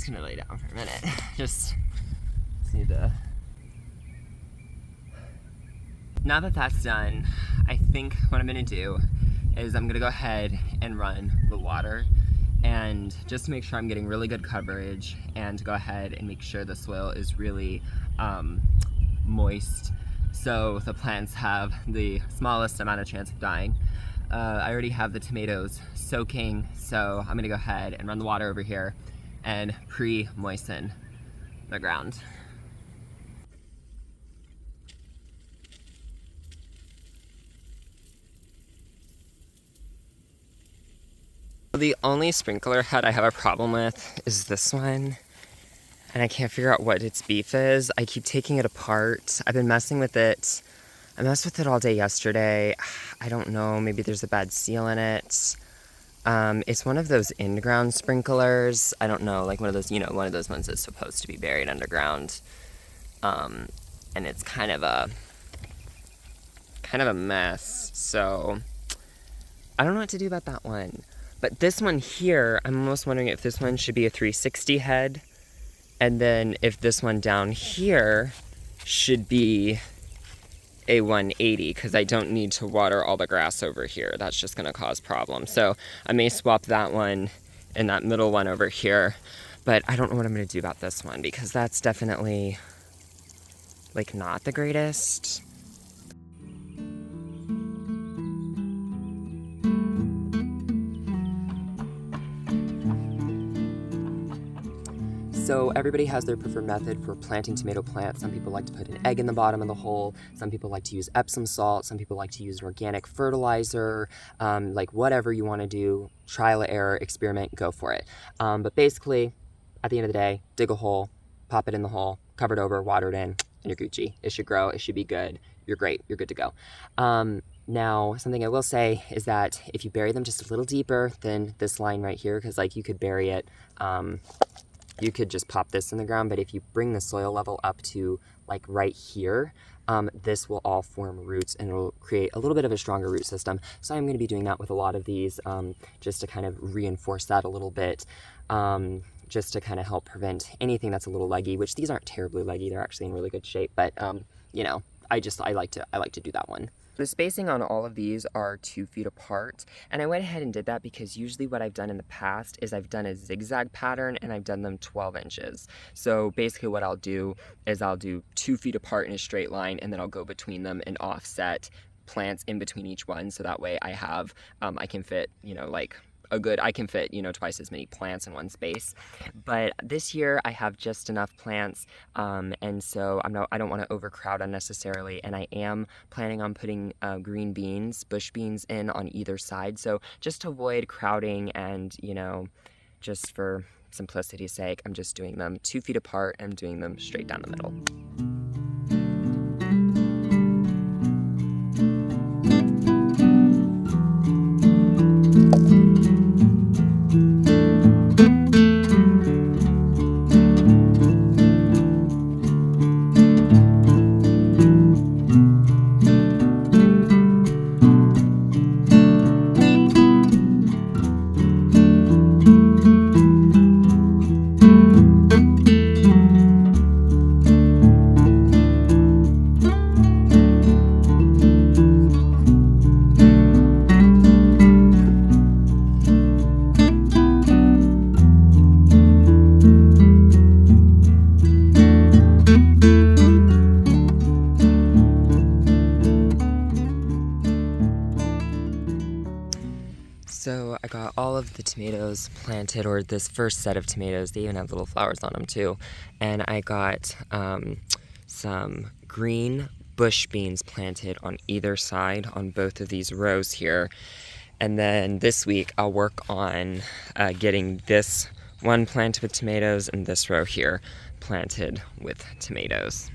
just gonna lay down for a minute. Just need to... Now that that's done, I think what I'm gonna do is I'm gonna go ahead and run the water, and just to make sure I'm getting really good coverage, and to go ahead and make sure the soil is really moist so the plants have the smallest amount of chance of dying. I already have the tomatoes soaking, so I'm gonna go ahead and run the water over here and pre-moisten the ground. The only sprinkler head I have a problem with is this one, and I can't figure out what its beef is. I keep taking it apart. I've been messing with it. I messed with it all day yesterday. I don't know, maybe there's a bad seal in it. It's one of those in-ground sprinklers. I don't know, like one of those, you know, one of those ones that's supposed to be buried underground. And it's kind of a mess, so I don't know what to do about that one. But this one here, I'm almost wondering if this one should be a 360 head, and then if this one down here should be a 180, because I don't need to water all the grass over here. That's just going to cause problems. So I may swap that one and that middle one over here, but I don't know what I'm going to do about this one, because that's definitely like not the greatest. So everybody has their preferred method for planting tomato plants. Some people like to put an egg in the bottom of the hole. Some people like to use Epsom salt. Some people like to use an organic fertilizer. Like whatever you want to do, trial and error, experiment, go for it. But basically, at the end of the day, dig a hole, pop it in the hole, cover it over, water it in, and you're Gucci. It should grow. It should be good. You're great. You're good to go. Now, something I will say is that if you bury them just a little deeper than this line right here, because like you could bury it, you could just pop this in the ground, but if you bring the soil level up to like right here, this will all form roots and it'll create a little bit of a stronger root system. So I'm going to be doing that with a lot of these, just to kind of reinforce that a little bit, just to kind of help prevent anything that's a little leggy, which these aren't terribly leggy. They're actually in really good shape, but you know, I like to do that one. The spacing on all of these are 2 feet apart, and I went ahead and did that because usually what I've done in the past is I've done a zigzag pattern and I've done them 12 inches. So basically what I'll do is I'll do 2 feet apart in a straight line, and then I'll go between them and offset plants in between each one, so that way I have, I can fit, you know, like I can fit, you know, twice as many plants in one space. But this year I have just enough plants, and so I don't want to overcrowd unnecessarily, and I am planning on putting green beans, bush beans in on either side, so just to avoid crowding, and you know, just for simplicity's sake, I'm just doing them 2 feet apart and doing them straight down the middle. So I got all of the tomatoes planted, or this first set of tomatoes. They even have little flowers on them too. And I got some green bush beans planted on either side on both of these rows here. And then this week I'll work on getting this one planted with tomatoes and this row here planted with tomatoes.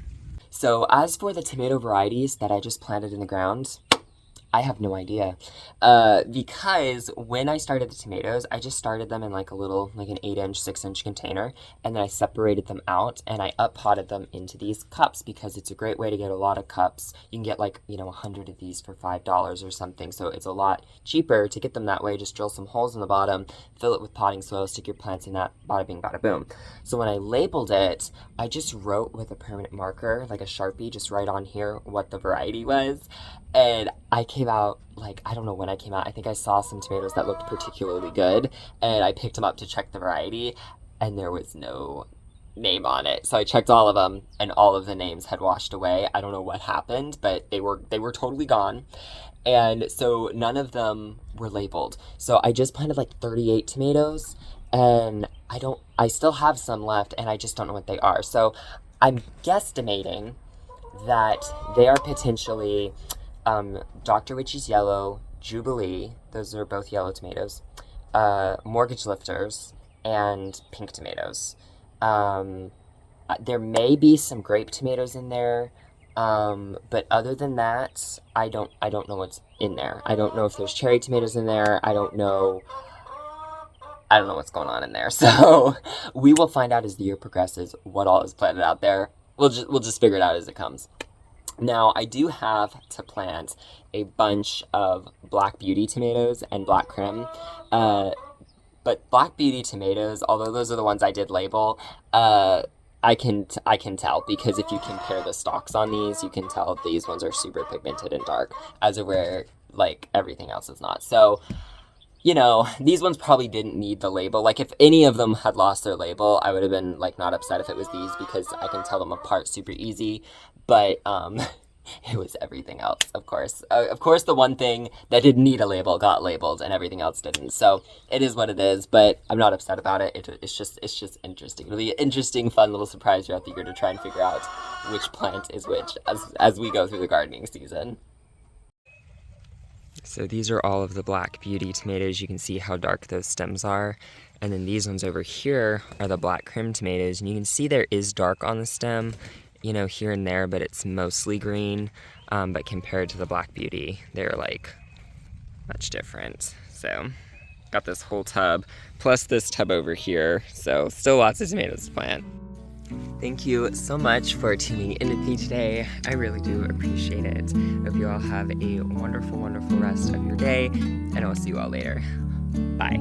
So as for the tomato varieties that I just planted in the ground, I have no idea. Because when I started the tomatoes, I just started them in like a little, like an 8-inch, 6-inch container, and then I separated them out and I up potted them into these cups because it's a great way to get a lot of cups. You can get like, 100 of these for $5 or something, so it's a lot cheaper to get them that way. Just drill some holes in the bottom, fill it with potting soil, stick your plants in that, bada bing, bada boom. So when I labeled it, I just wrote with a permanent marker, like a Sharpie, just right on here what the variety was. And I came out, like, I don't know when I came out. I think I saw some tomatoes that looked particularly good, and I picked them up to check the variety, and there was no name on it. So I checked all of them, and all of the names had washed away. I don't know what happened, but they were totally gone. And so none of them were labeled. So I just planted like 38 tomatoes, and I still have some left, and I just don't know what they are. So I'm guesstimating that they are potentially Dr. Witchy's Yellow, Jubilee, those are both yellow tomatoes, Mortgage Lifters, and pink tomatoes. There may be some grape tomatoes in there, but other than that, I don't know what's in there. I don't know if there's cherry tomatoes in there. I don't know what's going on in there. So we will find out as the year progresses what all is planted out there. We'll just figure it out as it comes. Now, I do have to plant a bunch of Black Beauty tomatoes and Black Krim. But Black Beauty tomatoes, although those are the ones I did label, I can tell, because if you compare the stalks on these, you can tell these ones are super pigmented and dark, as of where, like, everything else is not. So, these ones probably didn't need the label. Like, if any of them had lost their label, I would have been, like, not upset if it was these, because I can tell them apart super easy. But, it was everything else, of course. Of course, the one thing that didn't need a label got labeled, and everything else didn't. So, it is what it is, but I'm not upset about it. It's just interesting. It'll be an interesting, fun little surprise throughout the year to try and figure out which plant is which as we go through the gardening season. So these are all of the Black Beauty tomatoes. You can see how dark those stems are. And then these ones over here are the Black Krim tomatoes. And you can see there is dark on the stem, here and there, but it's mostly green. But compared to the Black Beauty, they're like much different. So got this whole tub, plus this tub over here. So still lots of tomatoes to plant. Thank you so much for tuning in with me today. I really do appreciate it. Hope you all have a wonderful, wonderful rest of your day, and I'll see you all later. Bye.